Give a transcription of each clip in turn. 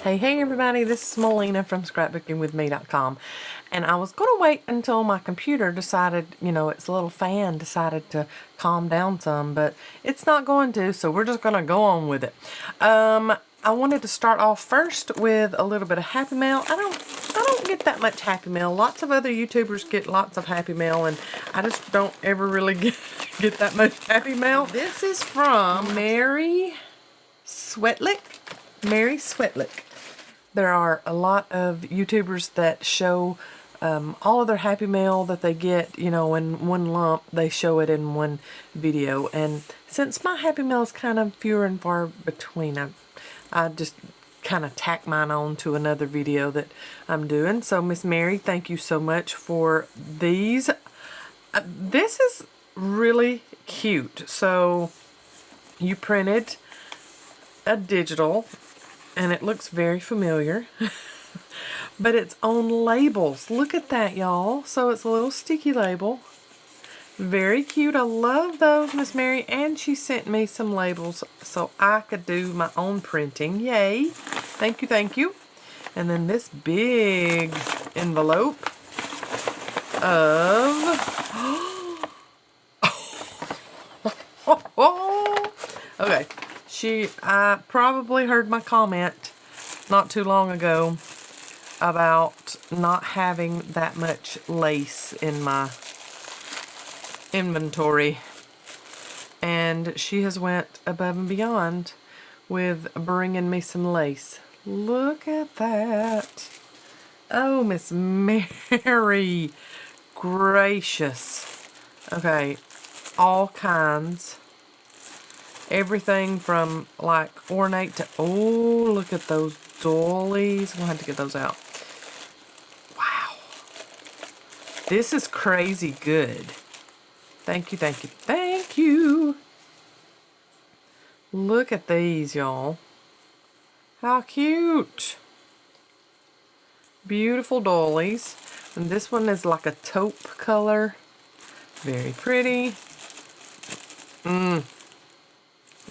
Hey everybody, this is Melina from scrapbookingwithme.com, and I was going to wait until my computer decided, its little fan decided to calm down some, but it's not going to, so we're just going to go on with it. I wanted to start off first with a little bit of Happy Mail. I don't get that much Happy Mail. Lots of other YouTubers get lots of Happy Mail, and I just don't ever really get that much Happy Mail. This is from Mary Sweatlick. There are a lot of YouTubers that show all of their Happy Mail that they get, in one lump. They show it in one video. And since my Happy Mail is kind of fewer and far between, I just kind of tack mine on to another video that I'm doing. So, Miss Mary, thank you so much for these. This is really cute. So, you printed a digital, and it looks very familiar, but it's on labels. Look at that, y'all. So it's a little sticky label. Very cute. I love those, Miss Mary, and she sent me some labels so I could do my own printing. Yay. Thank you, thank you. And then this big envelope of okay. I probably heard my comment not too long ago about not having that much lace in my inventory. And she has went above and beyond with bringing me some lace. Look at that. Oh, Miss Mary. Gracious. Okay, all kinds. Everything from like ornate to, oh, look at those dollies. We'll have to get those out. Wow. This is crazy good. Thank you, thank you, thank you. Look at these, y'all. How cute. Beautiful dollies. And this one is like a taupe color. Very pretty.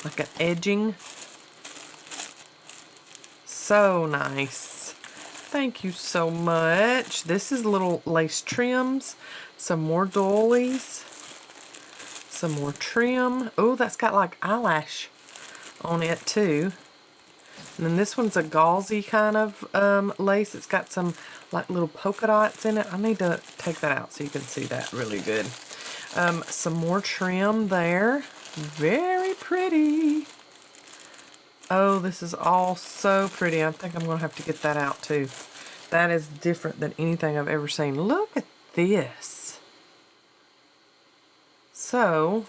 Like an edging. So nice. Thank you so much. This is little lace trims. Some more dollies. Some more trim. Oh, that's got like eyelash on it too. And then this one's a gauzy kind of lace. It's got some like little polka dots in it. I need to take that out so you can see that really good. Some more trim there. Very pretty. Oh, this is all so pretty. I think I'm going to have to get that out too. That is different than anything I've ever seen. Look at this. So,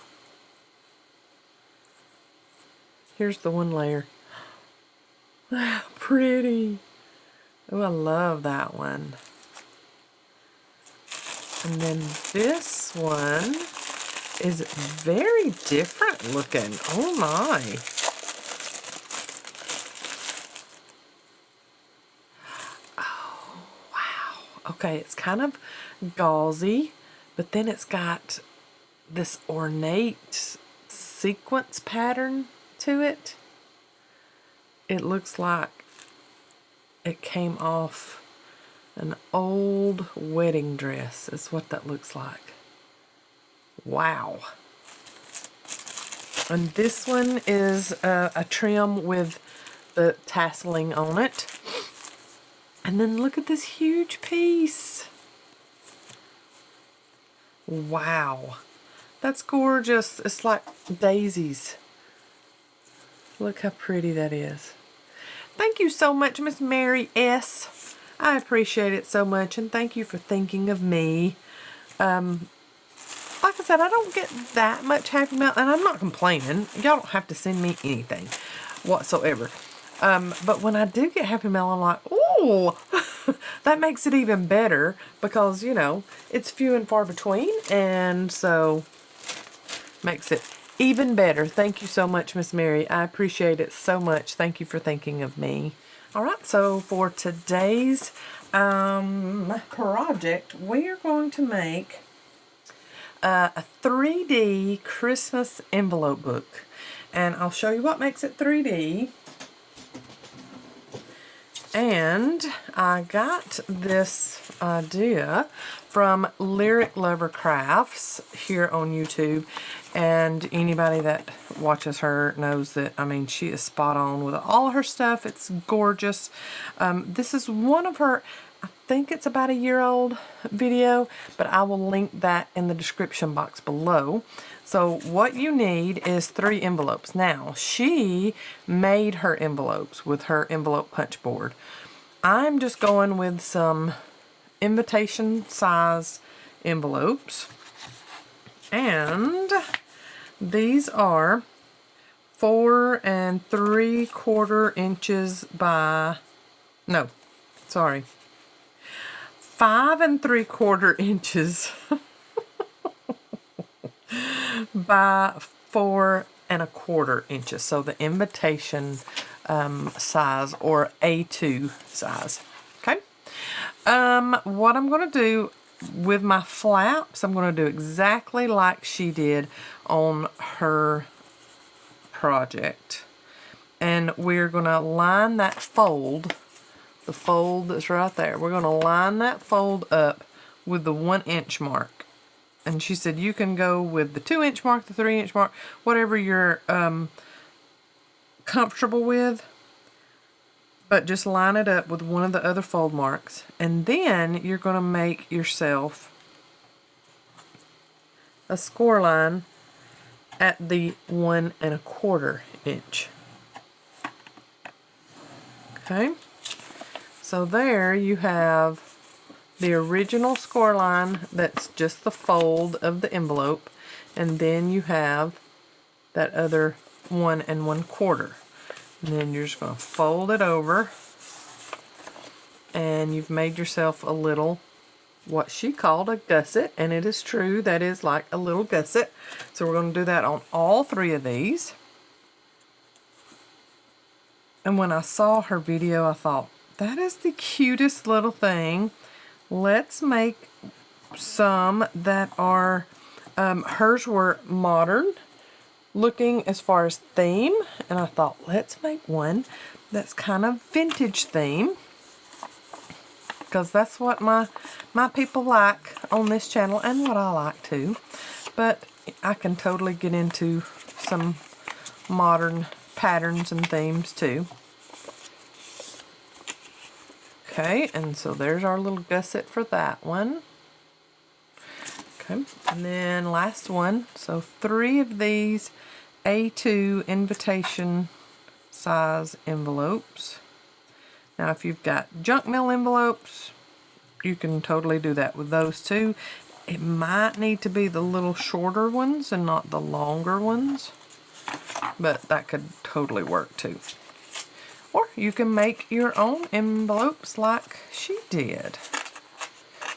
here's the one layer. Wow, pretty. Oh, I love that one. And then this one is very different looking. Oh my. Oh, wow. Okay, it's kind of gauzy, but then it's got this ornate sequence pattern to it. It looks like it came off an old wedding dress. Is what that looks like. Wow. And this one is a trim with the tasseling on it. And then look at this huge piece. Wow. That's gorgeous. It's like daisies. Look how pretty that is. Thank you so much, Miss Mary S. I appreciate it so much, and thank you for thinking of me. Like I said, I don't get that much Happy Mail, and I'm not complaining. Y'all don't have to send me anything whatsoever. But when I do get Happy Mail, I'm like, oh, that makes it even better because, it's few and far between, and so makes it even better. Thank you so much, Miss Mary. I appreciate it so much. Thank you for thinking of me. All right, so for today's project, we are going to make a 3D Christmas envelope book. And I'll show you what makes it 3D. And I got this idea from Lyric Lover Crafts here on YouTube. And anybody that watches her knows that, I mean, she is spot on with all her stuff. It's gorgeous. This is one of her, I think it's about a year old video, but I will link that in the description box below. So what you need is 3 envelopes. Now, she made her envelopes with her envelope punch board. I'm just going with some invitation size envelopes. And these are 4 3/4 inches by, no, sorry, 5 3/4 inches by 4 1/4 inches. So the invitation size, or A2 size. Okay. What I'm going to do with my flaps, I'm going to do exactly like she did on her project. And we're going to line that fold, the fold that's right there. We're going to line that fold up with the 1 inch mark. And she said you can go with the 2 inch mark, the 3 inch mark, whatever you're comfortable with. But just line it up with one of the other fold marks. And then you're going to make yourself a score line at the 1 1/4 inch. Okay. So there you have the original score line that's just the fold of the envelope. And then you have that other 1 1/4. And then you're just going to fold it over, and you've made yourself a little, what she called a gusset, and it is true, that is like a little gusset. So we're going to do that on all 3 of these. And when I saw her video, I thought, that is the cutest little thing. Let's make some that are, hers were modern looking as far as theme, and I thought, let's make one that's kind of vintage theme, because that's what my people like on this channel, and what I like too. But I can totally get into some modern patterns and themes too. Okay, and so there's our little gusset for that one. Okay, and then last one. So 3 of these A2 invitation size envelopes. Now if you've got junk mail envelopes, you can totally do that with those too. It might need to be the little shorter ones and not the longer ones, but that could totally work too. Or you can make your own envelopes like she did.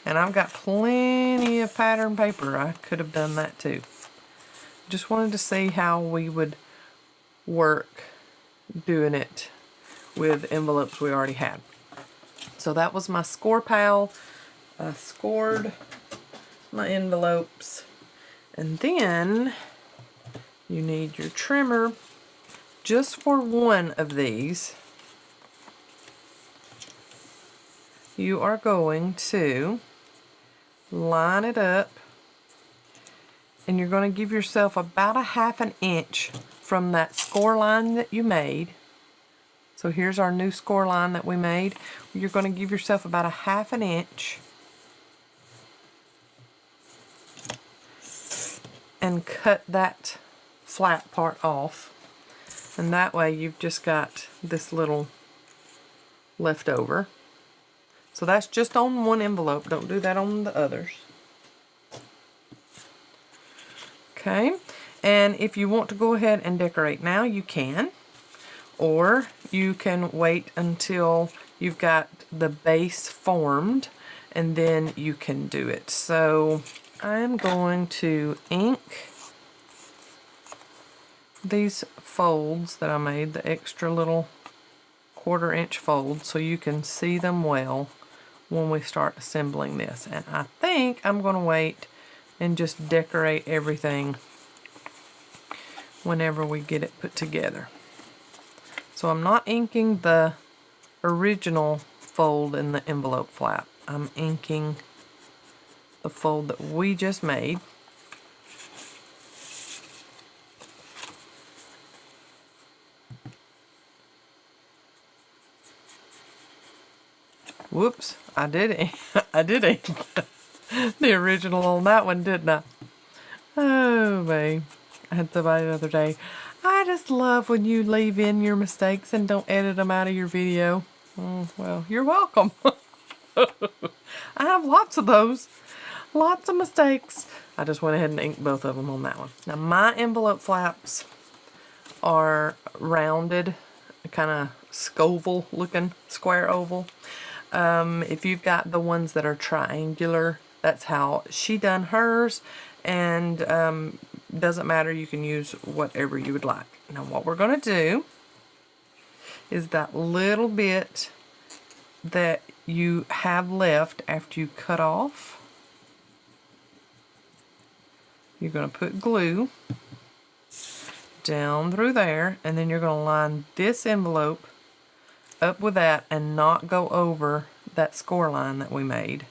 And I've got plenty of pattern paper. I could have done that too. Just wanted to see how we would work doing it with envelopes we already had. So that was my score pal. I scored my envelopes. And then you need your trimmer just for one of these. You are going to line it up, and you're going to give yourself about 1/2 inch from that score line that you made. So here's our new score line that we made. You're going to give yourself about 1/2 inch and cut that flat part off. And that way you've just got this little left over. So that's just on one envelope. Don't do that on the others. Okay, and if you want to go ahead and decorate now, you can. Or you can wait until you've got the base formed, and then you can do it. So I'm going to ink these folds that I made, the extra little 1/4 inch folds, so you can see them well when we start assembling this. And I think I'm going to wait and just decorate everything whenever we get it put together. So I'm not inking the original fold in the envelope flap. I'm inking the fold that we just made. Whoops, I did ink the original on that one, didn't I? Oh, babe. I had somebody the other day. I just love when you leave in your mistakes and don't edit them out of your video. Well, you're welcome. I have lots of those. Lots of mistakes. I just went ahead and inked both of them on that one. Now, my envelope flaps are rounded, kind of Scoville looking, square oval. If you've got the ones that are triangular, that's how she done hers, and doesn't matter, you can use whatever you would like. Now what we're going to do is that little bit that you have left after you cut off, you're going to put glue down through there, and then you're going to line this envelope up with that and not go over that score line that we made.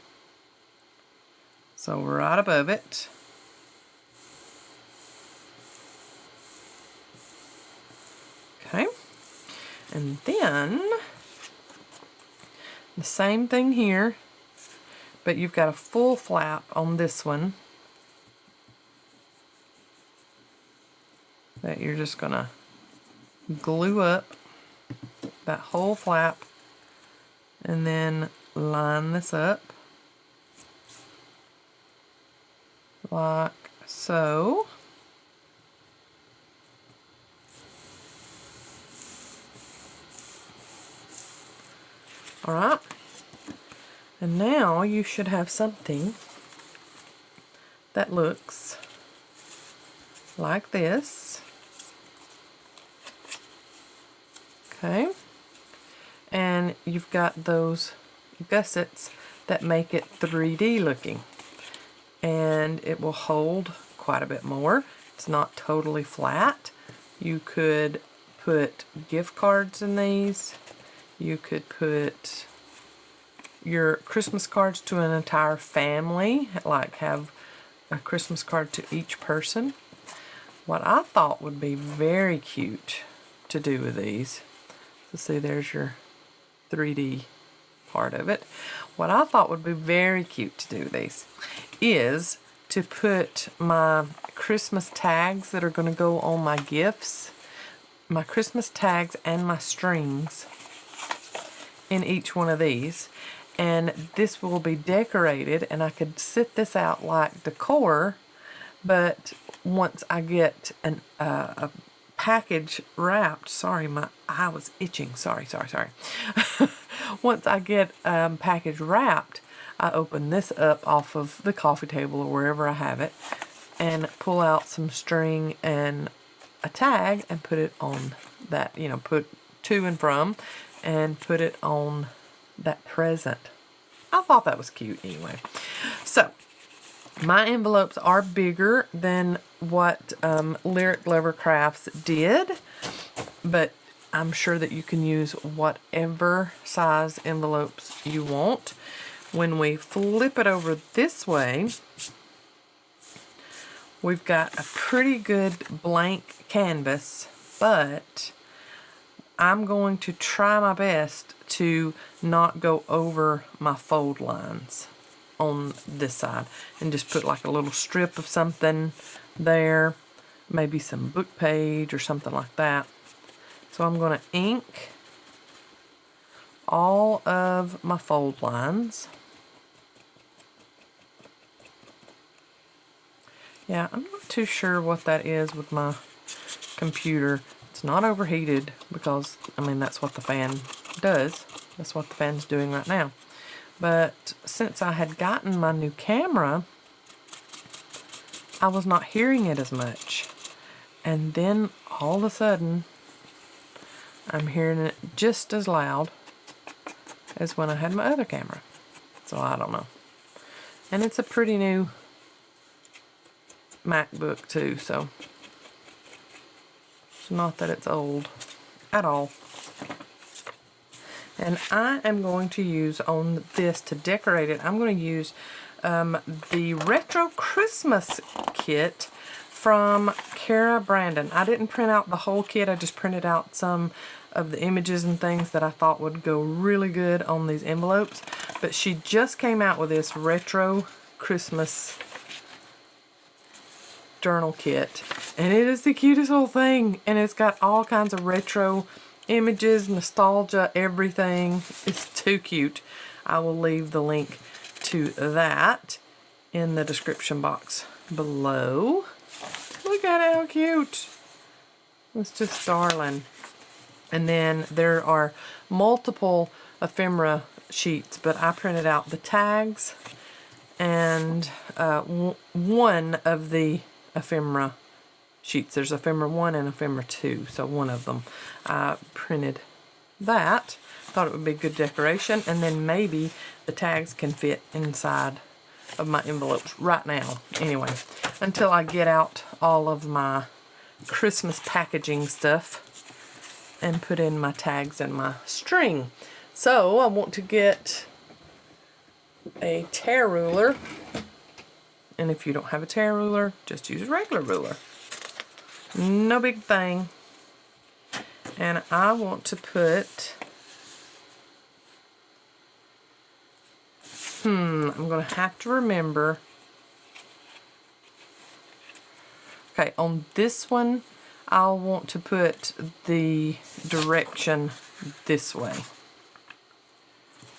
So right above it. Okay. And then the same thing here, but you've got a full flap on this one that you're just gonna glue up that whole flap and then line this up like so. All right, and now you should have something that looks like this. Okay, and you've got those gussets that make it 3D looking, and it will hold quite a bit more. It's not totally flat. You could put gift cards in these. You could put your Christmas cards to an entire family, like have a Christmas card to each person. What I thought would be very cute to do with these, so see, there's your 3D part of it. What I thought would be very cute to do with these is to put my Christmas tags that are going to go on my gifts, my Christmas tags and my strings in each one of these, and this will be decorated, and I could sit this out like decor, but once I get a package wrapped, sorry, my eye was itching, sorry. Once I get package wrapped, I open this up off of the coffee table or wherever I have it and pull out some string and a tag and put it on that, you know, put to and from and put it on that present. I thought that was cute anyway. So my envelopes are bigger than what Lyric Lover Crafts did, but I'm sure that you can use whatever size envelopes you want. When we flip it over this way, we've got a pretty good blank canvas, but I'm going to try my best to not go over my fold lines on this side and just put like a little strip of something there, maybe some book page or something like that. So I'm going to ink all of my fold lines. Yeah, I'm not too sure what that is with my computer. It's not overheated because, I mean, that's what the fan does. That's what the fan's doing right now. But since I had gotten my new camera, I was not hearing it as much. And then all of a sudden, I'm hearing it just as loud as when I had my other camera. So I don't know. And it's a pretty new MacBook too, so it's not that it's old at all. And I am going to use on this to decorate it, I'm going to use the Retro Christmas kit from Cara Brandon. I didn't print out the whole kit, I just printed out some of the images and things that I thought would go really good on these envelopes. But she just came out with this Retro Christmas journal kit, and it is the cutest whole thing, and it's got all kinds of retro images, nostalgia, everything. It's too cute. I will leave the link to that in the description box below. Look at how cute. It's just darling. And then there are multiple ephemera sheets, but I printed out the tags and one of the ephemera sheets. There's ephemera 1 and ephemera 2, so one of them. I printed that. Thought it would be good decoration, and then maybe the tags can fit inside of my envelopes right now. Anyway, until I get out all of my Christmas packaging stuff and put in my tags and my string. So I want to get a tear ruler. And if you don't have a tear ruler, just use a regular ruler. No big thing. And I want to put, I'm going to have to remember. Okay, on this one, I'll want to put the direction this way,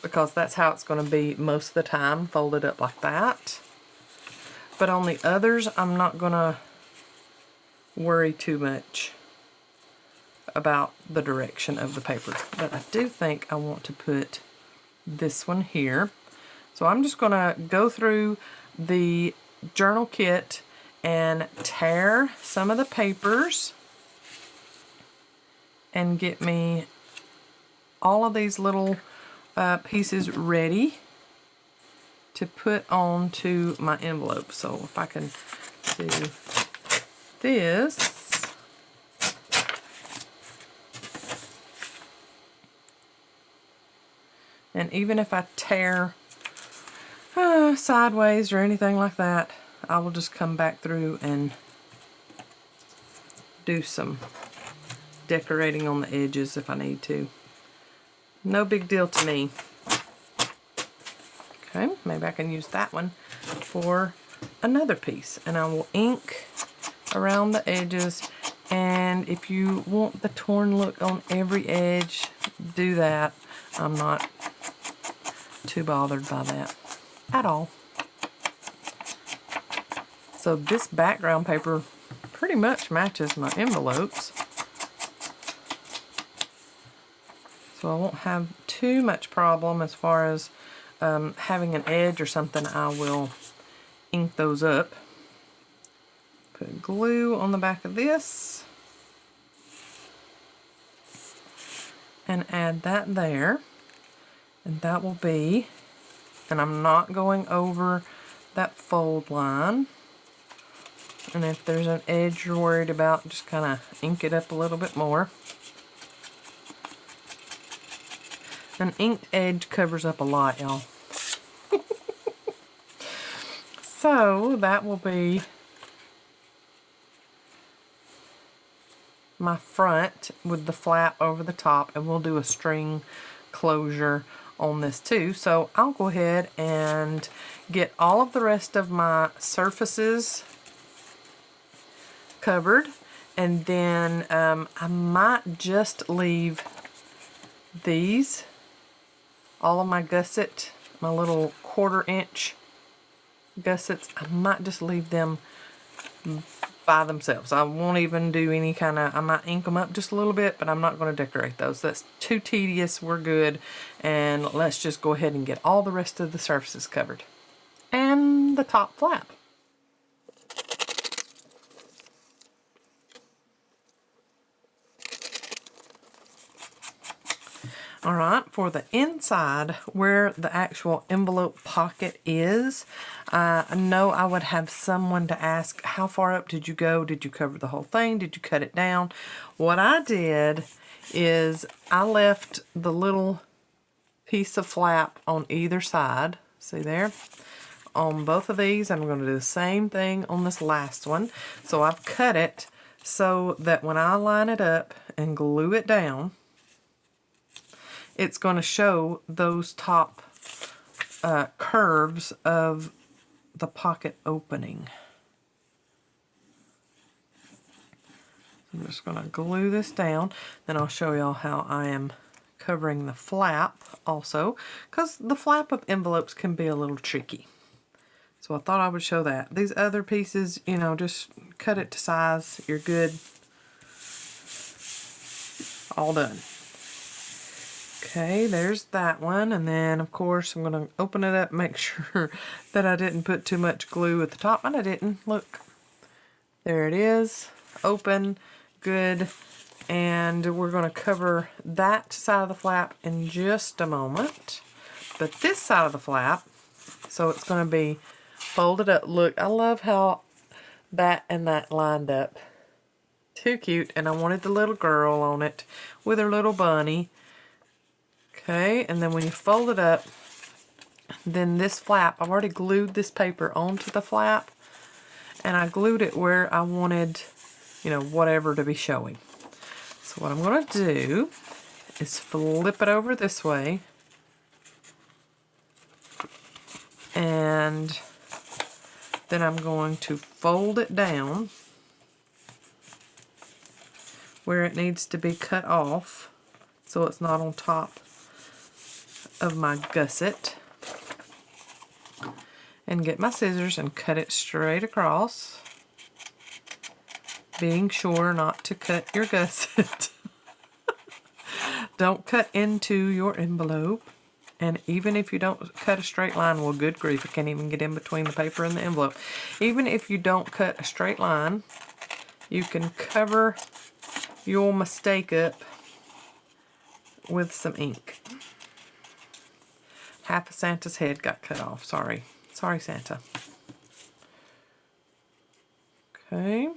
because that's how it's going to be most of the time, folded up like that. But on the others, I'm not going to worry too much about the direction of the paper. But I do think I want to put this one here. So I'm just going to go through the journal kit and tear some of the papers and get me all of these little pieces ready to put onto my envelope. So if I can do this, and even if I tear sideways or anything like that, I will just come back through and do some decorating on the edges if I need to. No big deal to me. Okay, maybe I can use that one for another piece. And I will ink around the edges. And if you want the torn look on every edge, do that. I'm not too bothered by that at all. So this background paper pretty much matches my envelopes. So I won't have too much problem as far as having an edge or something. I will ink those up. Put glue on the back of this. And add that there. And that will be, and I'm not going over that fold line. And if there's an edge you're worried about, just kind of ink it up a little bit more. An inked edge covers up a lot, y'all. So that will be my front with the flap over the top, and we'll do a string closure on this too. So I'll go ahead and get all of the rest of my surfaces covered, and then I might just leave these, all of my gusset, my little 1/4 inch gussets, I might just leave them by themselves. I won't even do any kind of, I might ink them up just a little bit, but I'm not going to decorate those. That's too tedious. We're good. And let's just go ahead and get all the rest of the surfaces covered. And the top flap. Alright, for the inside, where the actual envelope pocket is, I know I would have someone to ask, how far up did you go? Did you cover the whole thing? Did you cut it down? What I did is I left the little piece of flap on either side. See there? On both of these, I'm going to do the same thing on this last one. So I've cut it so that when I line it up and glue it down, it's going to show those top curves of the pocket opening. I'm just going to glue this down, then I'll show y'all how I am covering the flap also, because the flap of envelopes can be a little tricky. So I thought I would show that. These other pieces, you know, just cut it to size. You're good. All done. Okay, there's that one. And then, of course, I'm going to open it up, make sure that I didn't put too much glue at the top. And I didn't. Look. There it is. Open. Good. And we're going to cover that side of the flap in just a moment. But this side of the flap, so it's going to be folded up. Look, I love how that and that lined up. Too cute. And I wanted the little girl on it with her little bunny. Okay, and then when you fold it up, then this flap, I've already glued this paper onto the flap, and I glued it where I wanted, you know, whatever to be showing. So what I'm going to do is flip it over this way, and then I'm going to fold it down where it needs to be cut off so it's not on top of my gusset, and get my scissors and cut it straight across, being sure not to cut your gusset. Don't cut into your envelope, and even if you don't cut a straight line, well, good grief, I can't even get in between the paper and the envelope. Even if you don't cut a straight line, you can cover your mistake up with some ink. Half of Santa's head got cut off. Sorry. Sorry, Santa. Okay.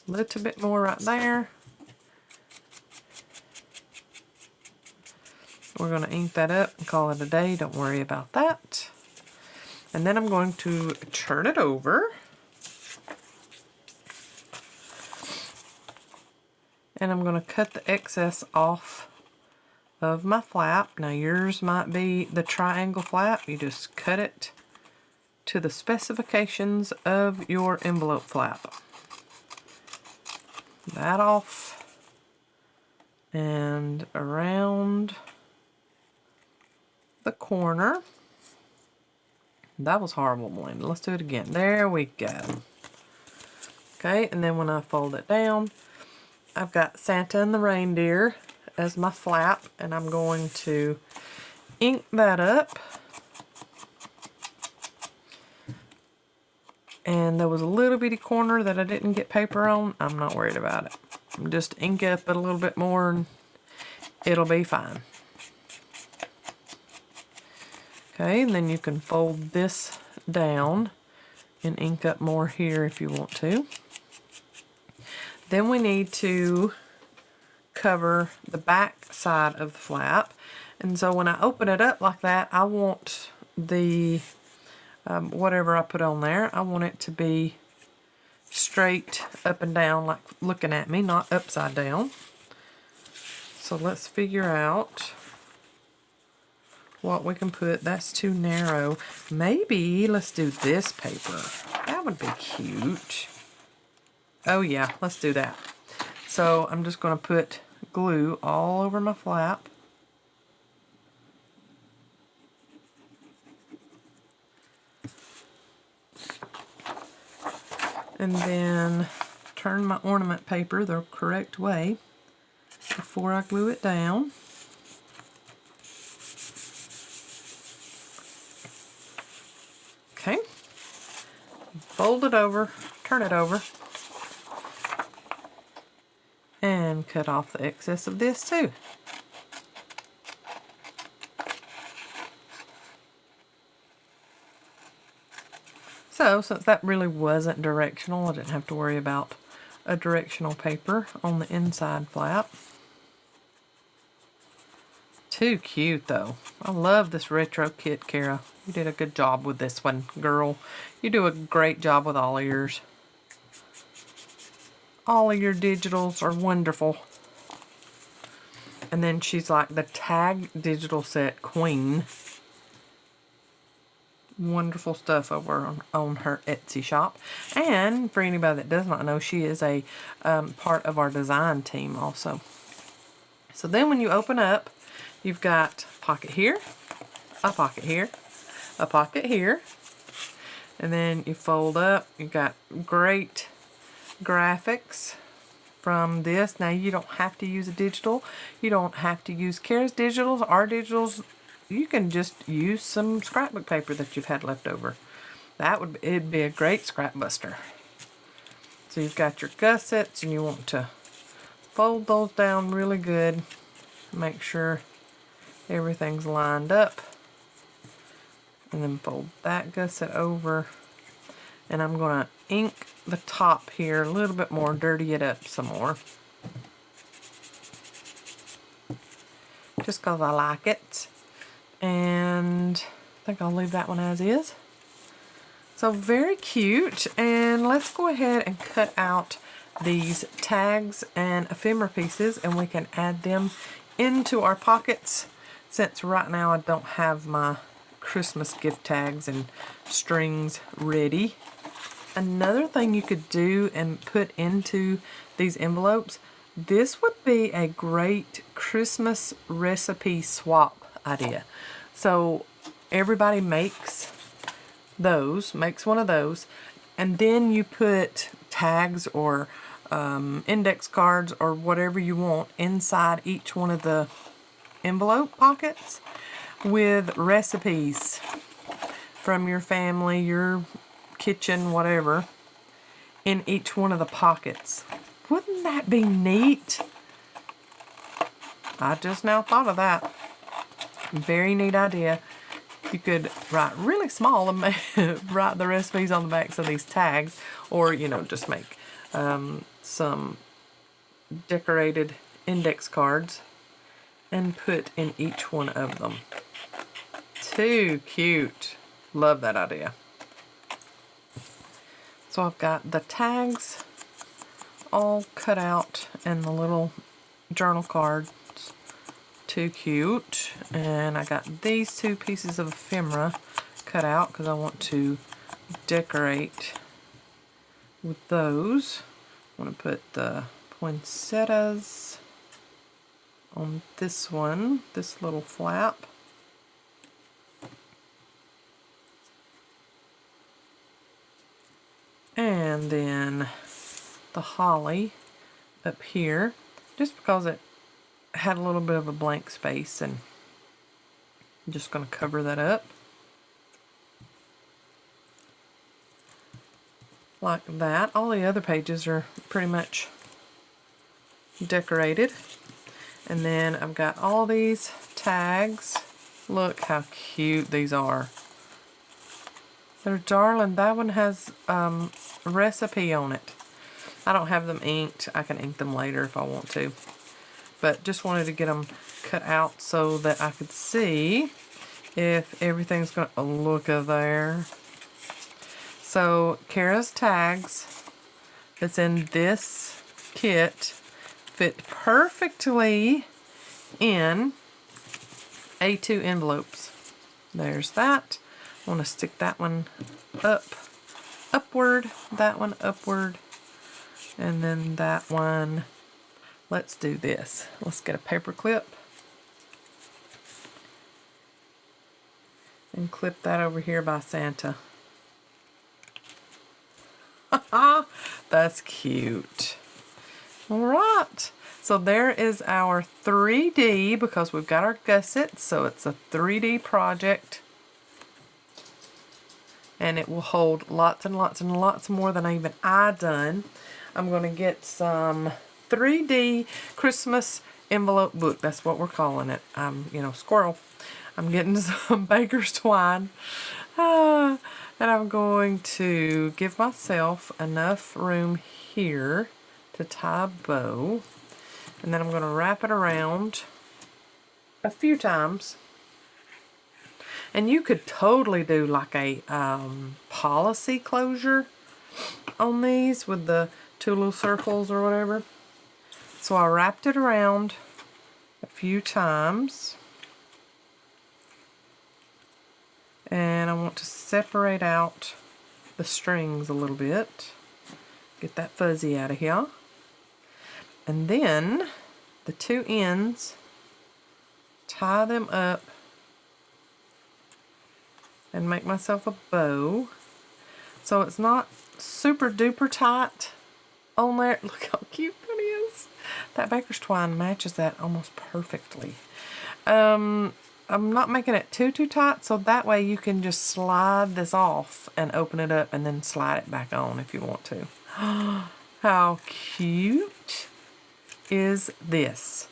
A little bit more right there. We're going to ink that up and call it a day. Don't worry about that. And then I'm going to turn it over. And I'm going to cut the excess off of my flap. Now yours might be the triangle flap. You just cut it to the specifications of your envelope flap. That off and around the corner. That was horrible, Melina. Let's do it again. There we go. Okay, and then when I fold it down, I've got Santa and the reindeer as my flap, and I'm going to ink that up. And there was a little bitty corner that I didn't get paper on. I'm not worried about it. Just ink up it a little bit more and it'll be fine. Okay, and then you can fold this down and ink up more here if you want to. Then we need to cover the back side of the flap, and so when I open it up like that, I want the whatever I put on there, I want it to be straight up and down, like looking at me, not upside down. So let's figure out what we can put. That's too narrow. Maybe let's do this paper. That would be cute. Oh yeah, let's do that. So I'm just going to put glue all over my flap. And then turn my ornament paper the correct way before I glue it down. Okay. Fold it over, turn it over, and cut off the excess of this too. So, since that really wasn't directional, I didn't have to worry about a directional paper on the inside flap. Too cute, though. I love this retro kit, Kara. You did a good job with this one, girl. You do a great job with all of yours. All of your digitals are wonderful. And then she's like the tag digital set queen. Wonderful stuff over on her Etsy shop. And for anybody that does not know, she is a part of our design team also. So then when you open up, you've got a pocket here, a pocket here, a pocket here, and then you fold up. You've got great graphics from this. Now you don't have to use a digital. You don't have to use Kara's digitals, our digitals. You can just use some scrapbook paper that you've had left over. It'd be a great scrap buster. So you've got your gussets, and you want to fold those down really good. Make sure everything's lined up. And then fold that gusset over. And I'm going to ink the top here a little bit more, dirty it up some more. Just because I like it. And I think I'll leave that one as is. So very cute. And let's go ahead and cut out these tags and ephemera pieces, and we can add them into our pockets, since right now I don't have my Christmas gift tags and strings ready. Another thing you could do and put into these envelopes, this would be a great Christmas recipe swap idea. So everybody makes one of those, and then you put tags or index cards or whatever you want inside each one of the envelope pockets with recipes from your family, your kitchen, whatever, in each one of the pockets. Wouldn't that be neat? I just now thought of that. Very neat idea. You could write really small and write the recipes on the backs of these tags, or, you know, just make some decorated index cards and put in each one of them. Too cute. Love that idea. So I've got the tags all cut out and the little journal cards. Too cute. And I got these two pieces of ephemera cut out because I want to decorate with those. I want to put the poinsettias on this one, this little flap. And then the holly up here, just because it had a little bit of a blank space, and I'm just going to cover that up like that. All the other pages are pretty much decorated. And then I've got all these tags. Look how cute these are. They're darling. That one has a recipe on it. I don't have them inked. I can ink them later if I want to. But just wanted to get them cut out so that I could see if everything's going to look there. So Kara's tags that's in this kit fit perfectly in A2 envelopes. There's that. I want to stick that one upward, that one upward, and then that one. Let's do this. Let's get a paper clip and clip that over here by Santa. That's cute. All right. So there is our 3D, because we've got our gussets, so it's a 3D project. And it will hold lots and lots and lots more than even I done. I'm going to get some 3D Christmas envelope book. That's what we're calling it. You know, squirrel. I'm getting some baker's twine. And I'm going to give myself enough room here to tie a bow. And then I'm going to wrap it around a few times. And you could totally do like a policy closure on these with the 2 little circles or whatever. So I wrapped it around a few times. And I want to separate out the strings a little bit. Get that fuzzy out of here. And then the 2 ends, tie them up and make myself a bow. So it's not super duper tight on there. Look how cute that is. That baker's twine matches that almost perfectly. I'm not making it too tight, so that way you can just slide this off and open it up and then slide it back on if you want to. How cute is this?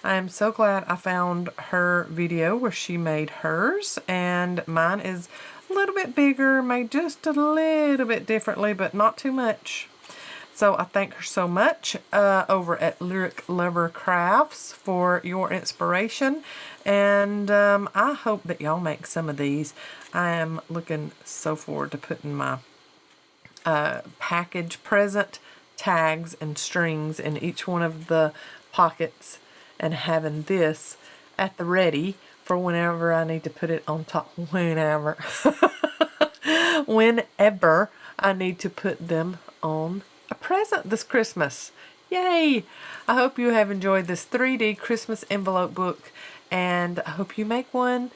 I am so glad I found her video where she made hers, and mine is a little bit bigger, made just a little bit differently, but not too much. So I thank her so much over at Lyric Lover Crafts for your inspiration, and I hope that y'all make some of these. I am looking so forward to putting my package present tags and strings in each one of the pockets, and having this at the ready for whenever I need to put it on top. Whenever I need to put them on a present this Christmas. Yay! I hope you have enjoyed this 3D Christmas envelope book, and I hope you make one.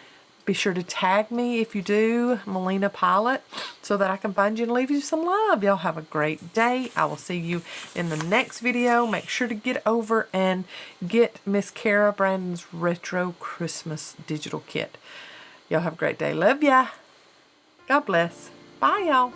Be sure to tag me if you do, Melina Pylant, so that I can find you and leave you some love. Y'all have a great day. I will see you in the next video. Make sure to get over and get Miss Kara Brandon's Retro Christmas Digital Kit. Y'all have a great day. Love ya. God bless. Bye, y'all.